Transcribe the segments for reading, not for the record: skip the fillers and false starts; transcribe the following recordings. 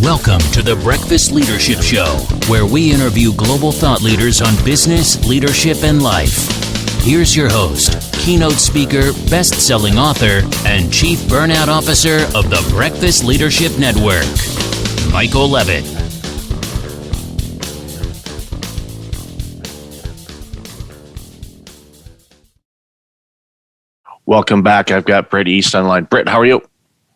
Welcome to the Breakfast Leadership Show, where we interview global thought leaders on business, leadership, and life. Here's your host, keynote speaker, best-selling author, and chief burnout officer of the Breakfast Leadership Network, Michael Levitt. Welcome back. I've got Britt East online. Britt, how are you?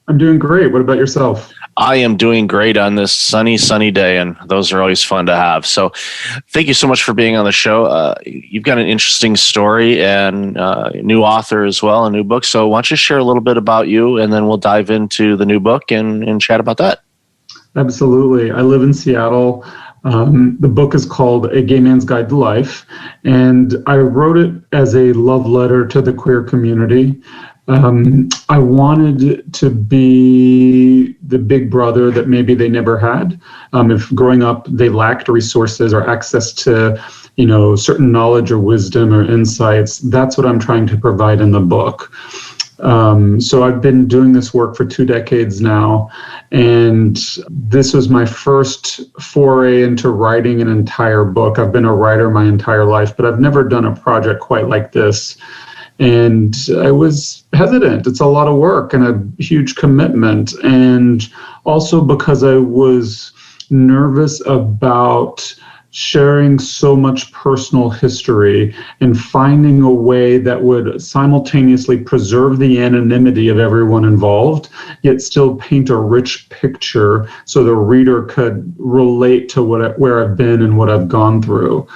I'm doing great. What about yourself? I am doing great on this sunny day, and those are always fun to have. So thank you so much for being on the show. You've got an interesting story and new author as well, a new book. So why don't you share a little bit about you, and then we'll dive into the new book and chat about that. Absolutely. I live in Seattle. The book is called A Gay Man's Guide to Life, and I wrote it as a love letter to the queer community. I wanted to be the big brother that maybe they never had. If growing up they lacked resources or access to, certain knowledge or wisdom or insights, that's what I'm trying to provide in the book. So I've been doing this work for 2 decades now, and this was my first foray into writing an entire book. I've been a writer my entire life, but I've never done a project quite like this. And I was hesitant. It's a lot of work and a huge commitment. And also because I was nervous about sharing so much personal history and finding a way that would simultaneously preserve the anonymity of everyone involved, yet still paint a rich picture so the reader could relate to where I've been and what I've gone through.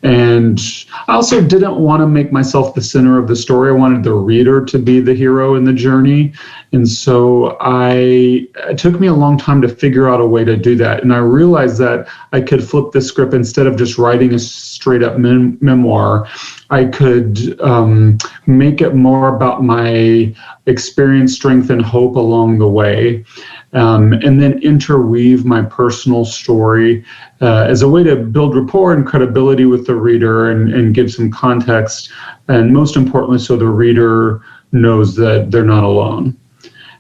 And I also didn't want to make myself the center of the story. I wanted the reader to be the hero in the journey. And so it took me a long time to figure out a way to do that. And I realized that I could flip the script. Instead of just writing a straight up memoir, I could make it more about my experience, strength, and hope along the way. And then interweave my personal story as a way to build rapport and credibility with the reader and give some context. And most importantly, so the reader knows that they're not alone.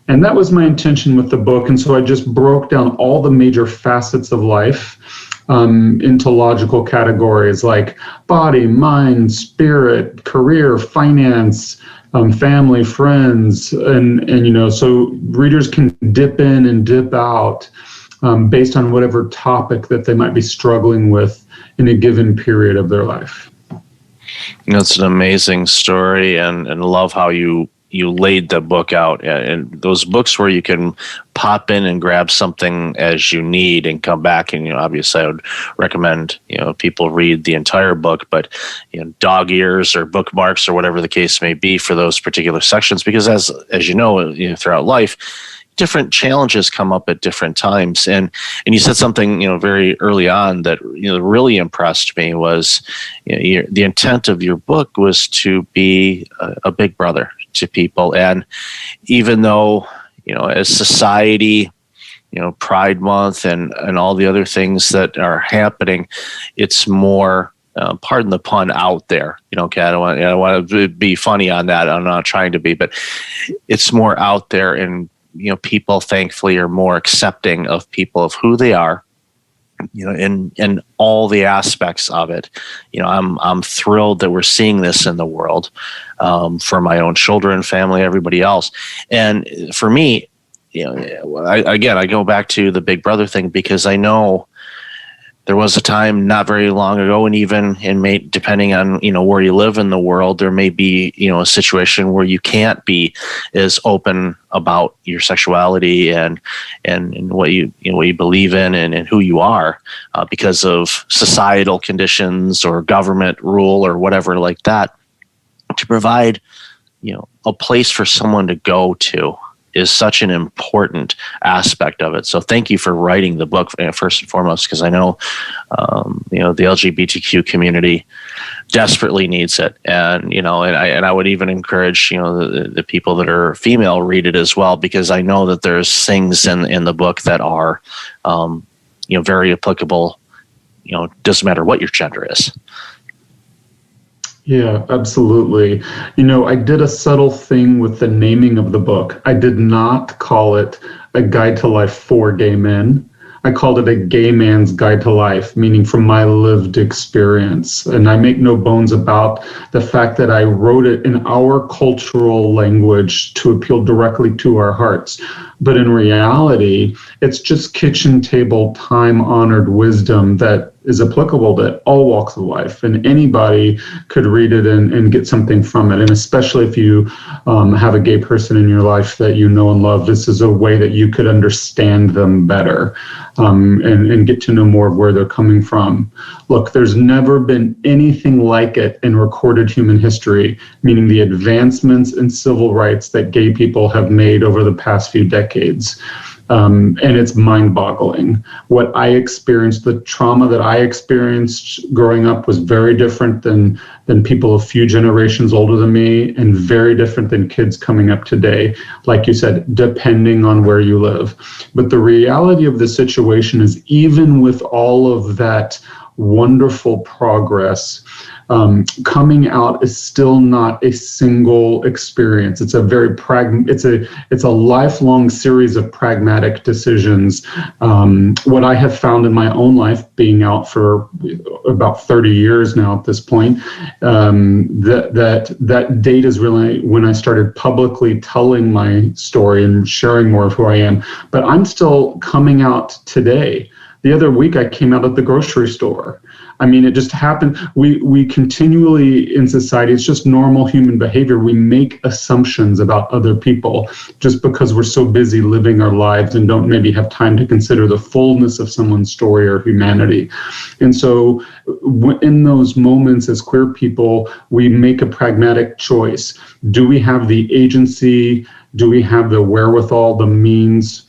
And that was my intention with the book. And so I just broke down all the major facets of life into logical categories like body, mind, spirit, career, finance, family, friends, and so readers can dip in and dip out based on whatever topic that they might be struggling with in a given period of their life. It's an amazing story, and love how you laid the book out. And those books where you can pop in and grab something as you need and come back. And, obviously I would recommend, people read the entire book, but, dog ears or bookmarks or whatever the case may be for those particular sections, because as you know, throughout life, different challenges come up at different times. And you said something, very early on that, really impressed me was the intent of your book was to be a big brother to people. And even though, as society, Pride Month and all the other things that are happening, it's more, pardon the pun, out there. Okay, I don't want to be funny on that. I'm not trying to be, but it's more out there, and people thankfully are more accepting of people of who they are. In all the aspects of it. I'm thrilled that we're seeing this in the world for my own children, family, everybody else. And for me, I go back to the big brother thing, because I know there was a time not very long ago, and even depending on where you live in the world, there may be a situation where you can't be as open about your sexuality and what you believe in and who you are because of societal conditions or government rule or whatever like that. To provide a place for someone to go to is such an important aspect of it. So thank you for writing the book, first and foremost, because I know, the LGBTQ community desperately needs it. And, and I would even encourage, the people that are female read it as well, because I know that there's things in the book that are, very applicable, doesn't matter what your gender is. Yeah, absolutely. I did a subtle thing with the naming of the book. I did not call it A Guide to Life for Gay Men. I called it a gay man's guide to life, meaning from my lived experience. And I make no bones about the fact that I wrote it in our cultural language to appeal directly to our hearts. But in reality, it's just kitchen table, time-honored wisdom that is applicable to all walks of life. And anybody could read it and get something from it. And especially if you have a gay person in your life that you know and love, this is a way that you could understand them better and get to know more of where they're coming from. Look, there's never been anything like it in recorded human history, meaning the advancements in civil rights that gay people have made over the past few decades. And it's mind-boggling. What I experienced, the trauma that I experienced growing up was very different than people a few generations older than me, and very different than kids coming up today, like you said, depending on where you live. But the reality of the situation is, even with all of that wonderful progress, coming out is still not a single experience. It's a very it's a lifelong series of pragmatic decisions. What I have found in my own life, being out for about 30 years now at this point, that date is really when I started publicly telling my story and sharing more of who I am. But I'm still coming out today. The other week I came out at the grocery store. I mean, it just happened. We continually in society, it's just normal human behavior. We make assumptions about other people just because we're so busy living our lives and don't maybe have time to consider the fullness of someone's story or humanity. And so in those moments as queer people, we make a pragmatic choice. Do we have the agency? Do we have the wherewithal, the means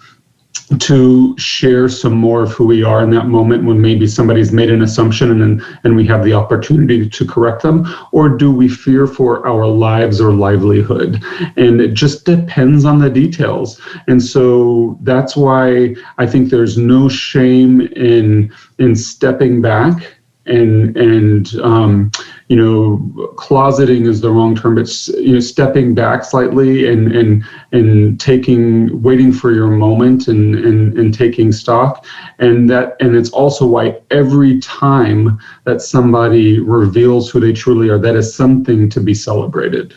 to share some more of who we are in that moment when maybe somebody's made an assumption and we have the opportunity to correct them? Or do we fear for our lives or livelihood? And it just depends on the details. And so that's why I think there's no shame in stepping back and closeting is the wrong term, but stepping back slightly and waiting for your moment and taking stock, and it's also why every time that somebody reveals who they truly are, that is something to be celebrated.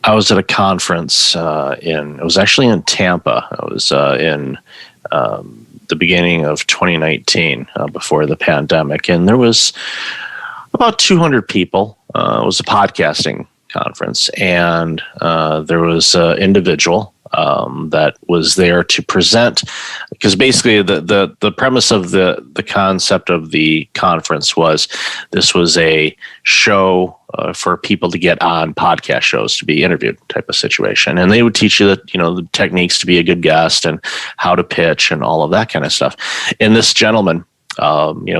I was at a conference it was actually in Tampa. I was in the beginning of 2019, before the pandemic, and there was about 200 people. It was a podcasting conference, and there was an individual that was there to present, because basically the premise of the concept of the conference was this was a show for people to get on podcast shows to be interviewed type of situation. And they would teach you the techniques to be a good guest and how to pitch and all of that kind of stuff. And this gentleman,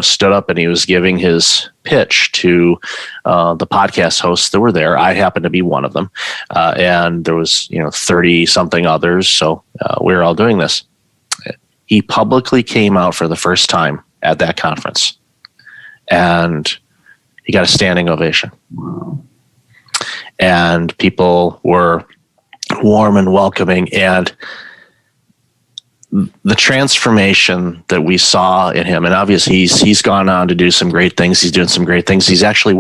stood up and he was giving his pitch to the podcast hosts that were there. I happened to be one of them. And there was, 30 something others. So we were all doing this. He publicly came out for the first time at that conference, and he got a standing ovation. Wow. And people were warm and welcoming, and the transformation that we saw in him, and obviously he's gone on to do some great things. He's doing some great things. He's actually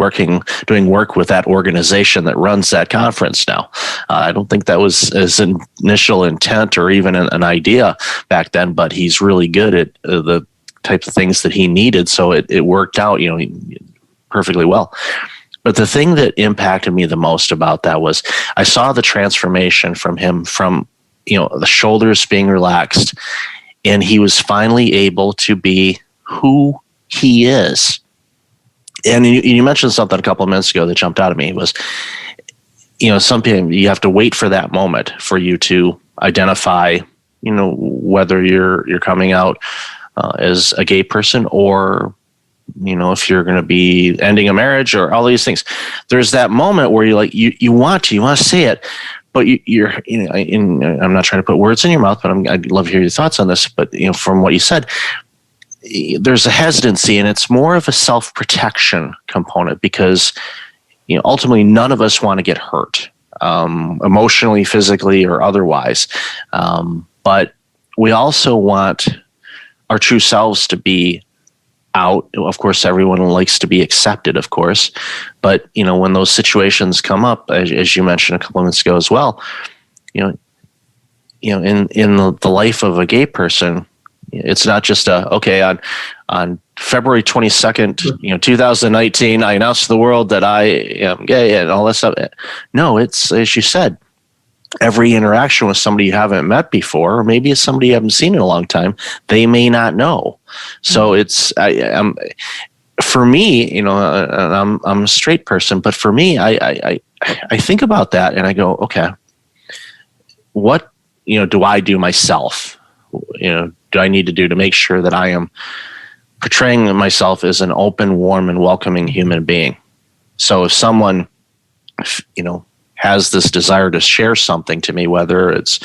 doing work with that organization that runs that conference now. I don't think that was his initial intent or even an idea back then, but he's really good at the types of things that he needed. So it worked out, perfectly well. But the thing that impacted me the most about that was I saw the transformation from him, from the shoulders being relaxed, and he was finally able to be who he is. And you mentioned something a couple of minutes ago that jumped out at me was, some people, you have to wait for that moment for you to identify, whether you're coming out as a gay person, or if you're going to be ending a marriage, or all these things. There's that moment where you want to say it, but I'm not trying to put words in your mouth, but I'd love to hear your thoughts on this. But from what you said, there's a hesitancy, and it's more of a self-protection component, because ultimately none of us want to get hurt, emotionally, physically, or otherwise. But we also want our true selves to be out. Of course, everyone likes to be accepted, of course. But, when those situations come up, as you mentioned a couple of minutes ago as well, in the life of a gay person, it's not just on February 22nd, 2019, I announced to the world that I am gay and all that stuff. No, it's, as you said, every interaction with somebody you haven't met before, or maybe it's somebody you haven't seen in a long time, they may not know. So it's, for me, and I'm a straight person, but for me, I think about that and I go, okay, what, do I do myself? Do I need to do to make sure that I am portraying myself as an open, warm, and welcoming human being? So if someone, has this desire to share something to me, whether it's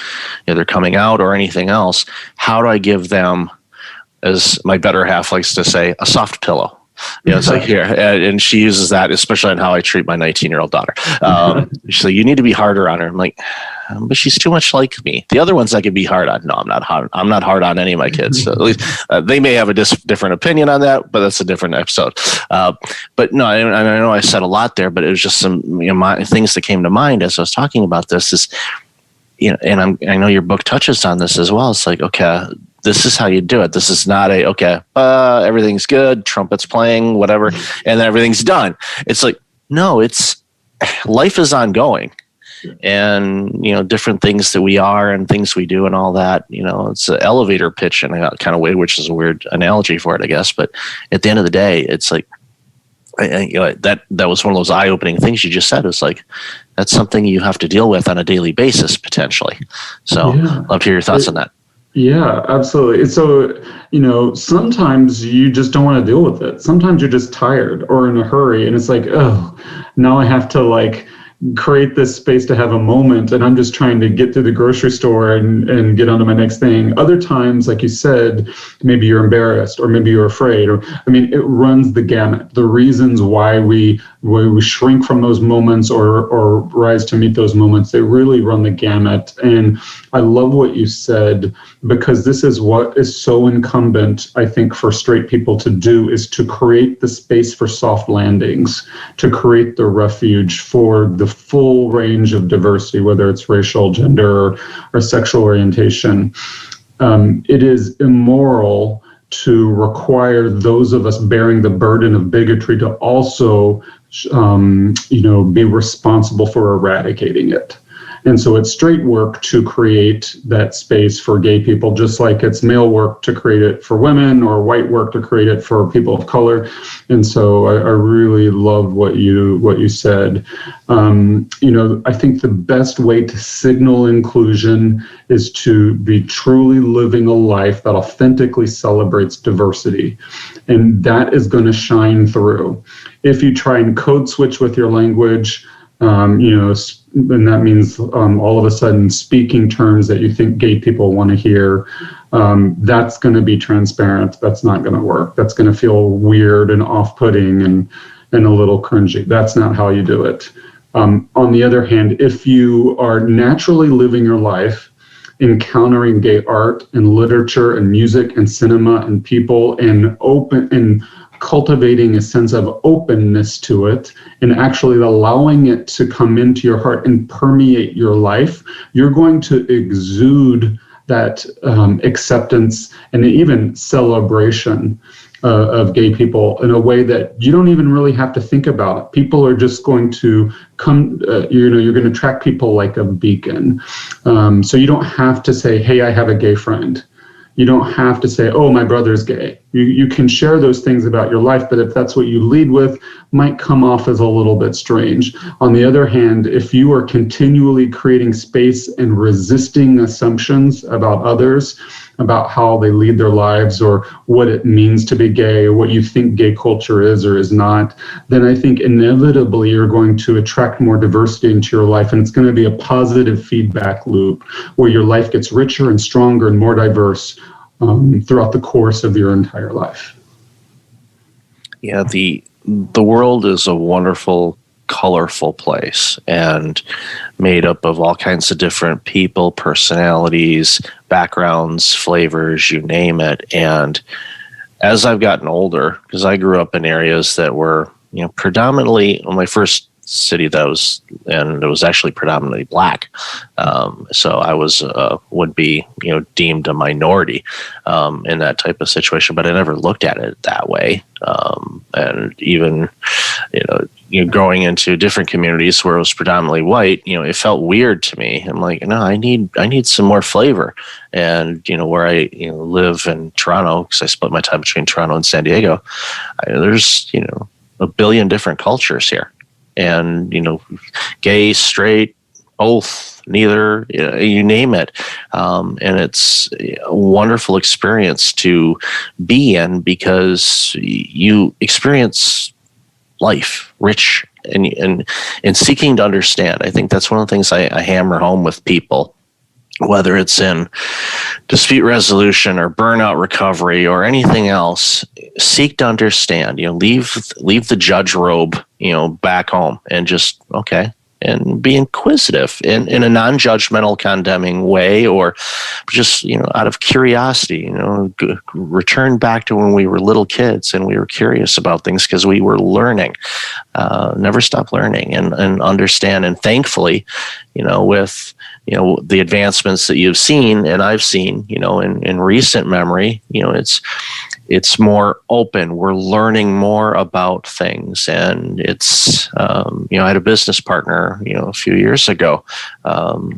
they're coming out or anything else, how do I give them, as my better half likes to say, a soft pillow? It's like here, and she uses that, especially on how I treat my 19-year-old daughter. She's like, you need to be harder on her. I'm like, but she's too much like me. The other ones I could be hard on. No, I'm not hard. I'm not hard on any of my kids. So at least they may have a different opinion on that, but that's a different episode. But no, I know I said a lot there, but it was just some things that came to mind as I was talking about this. Is and I know your book touches on this as well. It's like, okay, this is how you do it. This is not everything's good, trumpets playing, whatever, and then everything's done. It's like, no, life is ongoing. And, different things that we are and things we do and all that, it's an elevator pitch in a kind of way, which is a weird analogy for it, I guess. But at the end of the day, it's like, that was one of those eye-opening things you just said. It's like, that's something you have to deal with on a daily basis, potentially. So love to hear your thoughts on that. Yeah, absolutely. So, sometimes you just don't want to deal with it. Sometimes you're just tired or in a hurry. And it's like, oh, now I have to create this space to have a moment, and I'm just trying to get through the grocery store and get on to my next thing. Other times, like you said, maybe you're embarrassed or maybe you're afraid, it runs the gamut. The reasons why we shrink from those moments or rise to meet those moments, they really run the gamut. And I love what you said, because this is what is so incumbent, I think, for straight people to do, is to create the space for soft landings, to create the refuge for the full range of diversity, whether it's racial, gender, or sexual orientation. It is immoral to require those of us bearing the burden of bigotry to also, be responsible for eradicating it. And so it's straight work to create that space for gay people, just like it's male work to create it for women, or white work to create it for people of color. And so I really love what you said. I think the best way to signal inclusion is to be truly living a life that authentically celebrates diversity. And that is going to shine through. If you try and code switch with your language, and that means all of a sudden speaking terms that you think gay people want to hear, that's going to be transparent. That's not going to work. That's going to feel weird and off-putting and a little cringy. That's not how you do it. On the other hand, if you are naturally living your life, encountering gay art and literature and music and cinema and people, and cultivating a sense of openness to it, and actually allowing it to come into your heart and permeate your life, you're going to exude that acceptance and even celebration of gay people in a way that you don't even really have to think about it. People are just going to come, you're going to attract people like a beacon. So you don't have to say, hey, I have a gay friend. You don't have to say, oh, my brother's gay. You can share those things about your life, but if that's what you lead with, might come off as a little bit strange. On the other hand, if you are continually creating space and resisting assumptions about others, about how they lead their lives or what it means to be gay or what you think gay culture is or is not, then I think inevitably you're going to attract more diversity into your life, and it's going to be a positive feedback loop where your life gets richer and stronger and more diverse throughout the course of your entire life. Yeah, the world is a wonderful colorful place and made up of all kinds of different people, personalities, backgrounds, flavors, you name it. And as I've gotten older, because I grew up in areas that were, predominantly, my first city that was, and it was actually predominantly black. So I was, would be, deemed a minority in that type of situation, but I never looked at it that way. And even, growing into different communities where it was predominantly white, it felt weird to me. I'm like, no, I need some more flavor. And, where I live in Toronto, because I split my time between Toronto and San Diego, there's, a billion different cultures here. And, gay, straight, both, neither, you name it. And it's a wonderful experience to be in because you experience life rich and seeking to understand. I think that's one of the things I hammer home with people, whether it's in dispute resolution or burnout recovery or anything else. Seek to understand, leave the judge robe, back home and just, okay, and be inquisitive in a non-judgmental, condemning way, or just, out of curiosity, return back to when we were little kids and we were curious about things because we were learning, never stop learning and understand. And thankfully, with, the advancements that you've seen and I've seen, in recent memory, it's more open. We're learning more about things. And it's, I had a business partner, a few years ago,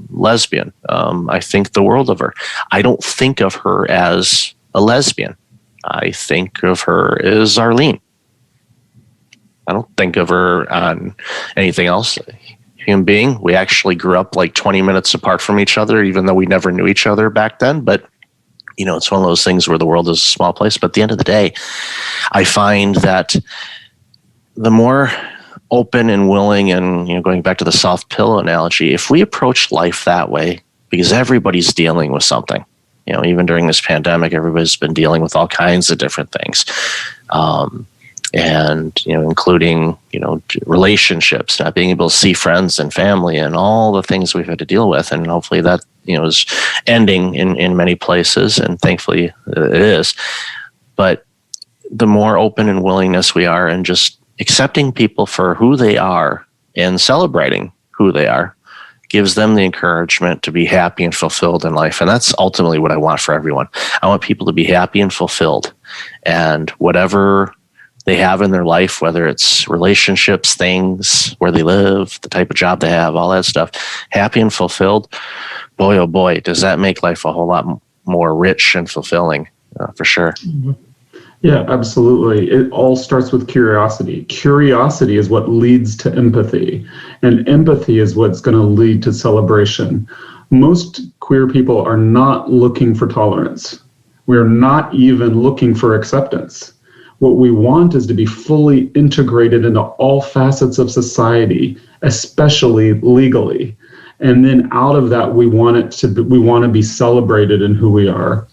lesbian. I think the world of her. I don't think of her as a lesbian. I think of her as Arlene. I don't think of her on anything else. Human being. We actually grew up like 20 minutes apart from each other, even though we never knew each other back then. But it's one of those things where the world is a small place. But at the end of the day, I find that the more open and willing and, going back to the soft pillow analogy, if we approach life that way, because everybody's dealing with something, even during this pandemic, everybody's been dealing with all kinds of different things. And, including, relationships, not being able to see friends and family and all the things we've had to deal with. And hopefully that, is ending in many places. And thankfully it is. But the more open and willingness we are and just accepting people for who they are and celebrating who they are gives them the encouragement to be happy and fulfilled in life. And that's ultimately what I want for everyone. I want people to be happy and fulfilled, and whatever they have in their life, whether it's relationships, things, where they live, the type of job they have, all that stuff, happy and fulfilled. Boy, oh boy, does that make life a whole lot more rich and fulfilling, for sure. Yeah, absolutely. It all starts with curiosity. Curiosity is what leads to empathy, and empathy is what's going to lead to celebration. Most queer people are not looking for tolerance. We're not even looking for acceptance. What we want is to be fully integrated into all facets of society, especially legally. And then out of that, we want to be celebrated in who we are.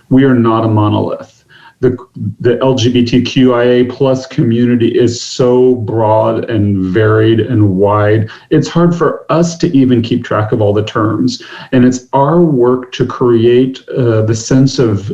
We are not a monolith. The LGBTQIA plus community is so broad and varied and wide. It's hard for us to even keep track of all the terms. And it's our work to create the sense of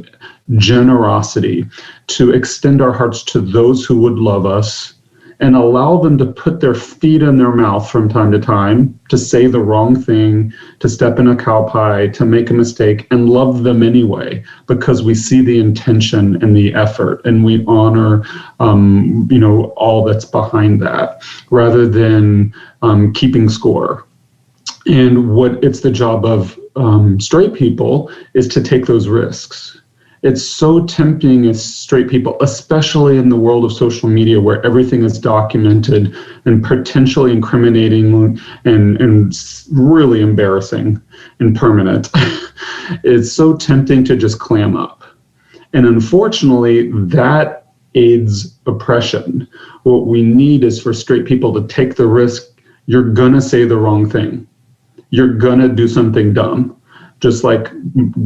generosity, to extend our hearts to those who would love us and allow them to put their feet in their mouth from time to time, to say the wrong thing, to step in a cow pie, to make a mistake, and love them anyway, because we see the intention and the effort, and we honor, all that's behind that, rather than keeping score. And what it's the job of straight people is to take those risks. It's so tempting as straight people, especially in the world of social media where everything is documented and potentially incriminating and really embarrassing and permanent. It's so tempting to just clam up. And unfortunately, that aids oppression. What we need is for straight people to take the risk. You're going to say the wrong thing. You're going to do something dumb. Just like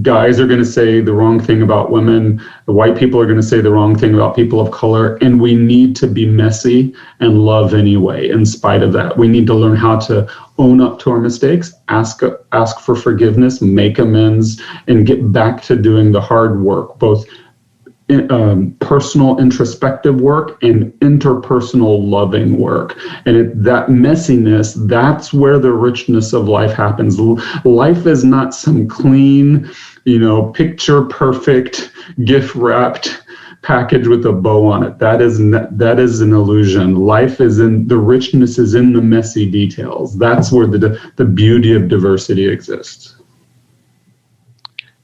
guys are going to say the wrong thing about women, the white people are going to say the wrong thing about people of color, and we need to be messy and love anyway. In spite of that, we need to learn how to own up to our mistakes, ask for forgiveness, make amends, and get back to doing the hard work, both personal introspective work and interpersonal loving work. And that messiness, that's where the richness of life happens. Life is not some clean, picture perfect, gift wrapped package with a bow on it. That is an illusion. Life the richness is in the messy details. That's where the beauty of diversity exists.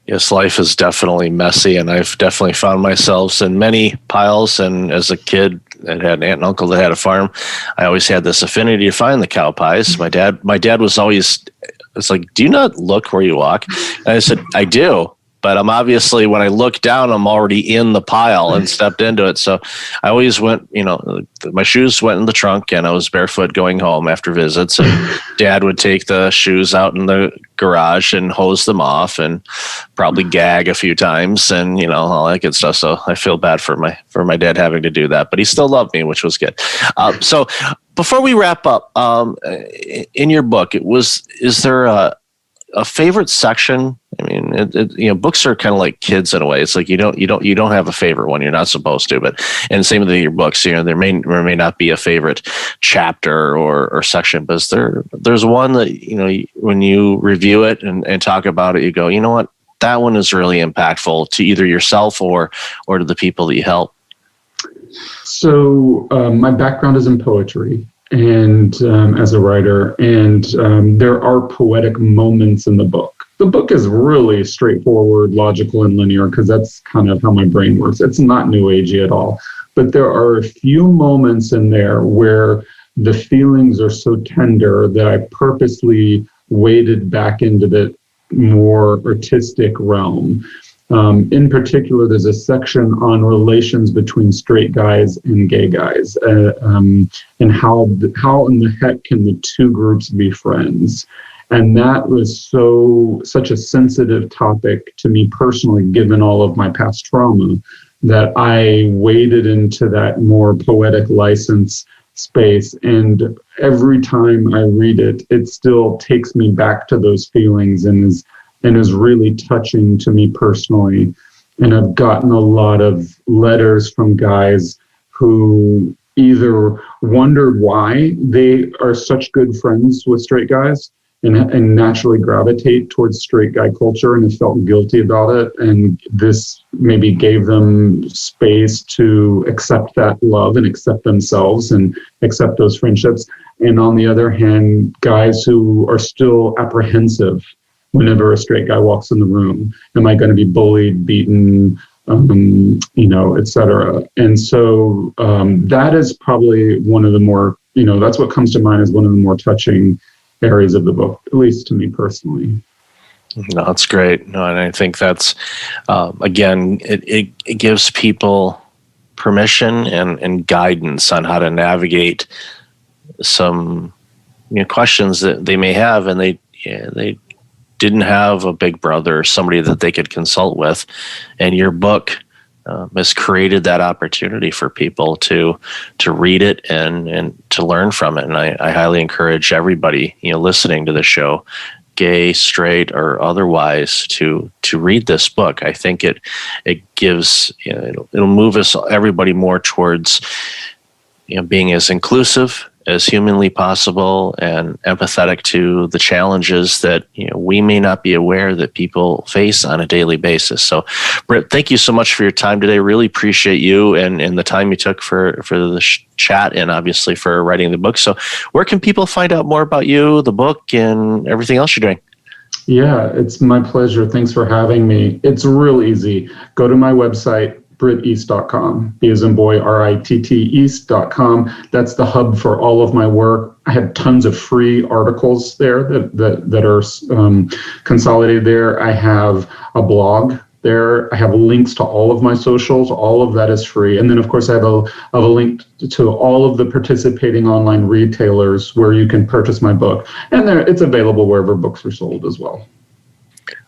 Yes, life is definitely messy, and I've definitely found myself in many piles. And as a kid that had an aunt and uncle that had a farm, I always had this affinity to find the cow pies. My dad was always, it's like, do you not look where you walk? And I said, I do. But I'm obviously, when I look down, I'm already in the pile and stepped into it. So I always went, my shoes went in the trunk, and I was barefoot going home after visits. And Dad would take the shoes out in the garage and hose them off and probably gag a few times and, all that good stuff. So I feel bad for my dad having to do that, but he still loved me, which was good. So before we wrap up, in your book, is there a favorite section? I mean, books are kind of like kids in a way. It's like you don't have a favorite one. You're not supposed to. But and same with your books. There may or may not be a favorite chapter or section. But there's one that when you review it and talk about it, you go, you know what, that one is really impactful to either yourself or to the people that you help. So my background is in poetry. And as a writer, and there are poetic moments in the book. The book is really straightforward, logical, and linear, because that's kind of how my brain works. It's not new agey at all. But there are a few moments in there where the feelings are so tender that I purposely waded back into the more artistic realm. In particular, there's a section on relations between straight guys and gay guys, and how in the heck can the two groups be friends? And that was such a sensitive topic to me personally, given all of my past trauma, that I waded into that more poetic license space. And every time I read it, it still takes me back to those feelings and is really touching to me personally. And I've gotten a lot of letters from guys who either wondered why they are such good friends with straight guys and naturally gravitate towards straight guy culture and have felt guilty about it. And this maybe gave them space to accept that love and accept themselves and accept those friendships. And on the other hand, guys who are still apprehensive whenever a straight guy walks in the room. Am I going to be bullied, beaten, et cetera? And so that is probably one of the more, that's what comes to mind as one of the more touching areas of the book, at least to me personally. No, that's great. No, and I think that's, again, it gives people permission and guidance on how to navigate some questions that they may have, and they didn't have a big brother or somebody that they could consult with. And your book has created that opportunity for people to read it and to learn from it. And I highly encourage everybody, listening to the show, gay, straight, or otherwise, to read this book. I think it gives, it'll move everybody more towards, being as inclusive as humanly possible and empathetic to the challenges that we may not be aware that people face on a daily basis. So, Britt, thank you so much for your time today. Really appreciate you and the time you took for the chat and obviously for writing the book. So where can people find out more about you, the book, and everything else you're doing? Yeah, it's my pleasure. Thanks for having me. It's real easy. Go to my website, BrittEast.com, B as in boy, RITT East.com. That's the hub for all of my work. I have tons of free articles there that are consolidated there. I have a blog there. I have links to all of my socials. All of that is free. And then, of course, I have a link to all of the participating online retailers where you can purchase my book. And it's available wherever books are sold as well.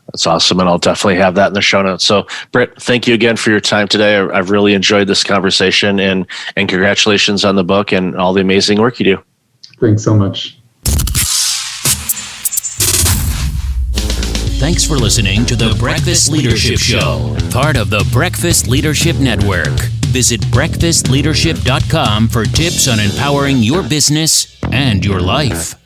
That's awesome. And I'll definitely have that in the show notes. So, Britt, thank you again for your time today. I've really enjoyed this conversation, and congratulations on the book and all the amazing work you do. Thanks so much. Thanks for listening to the Breakfast Leadership Show, part of the Breakfast Leadership Network. Visit breakfastleadership.com for tips on empowering your business and your life.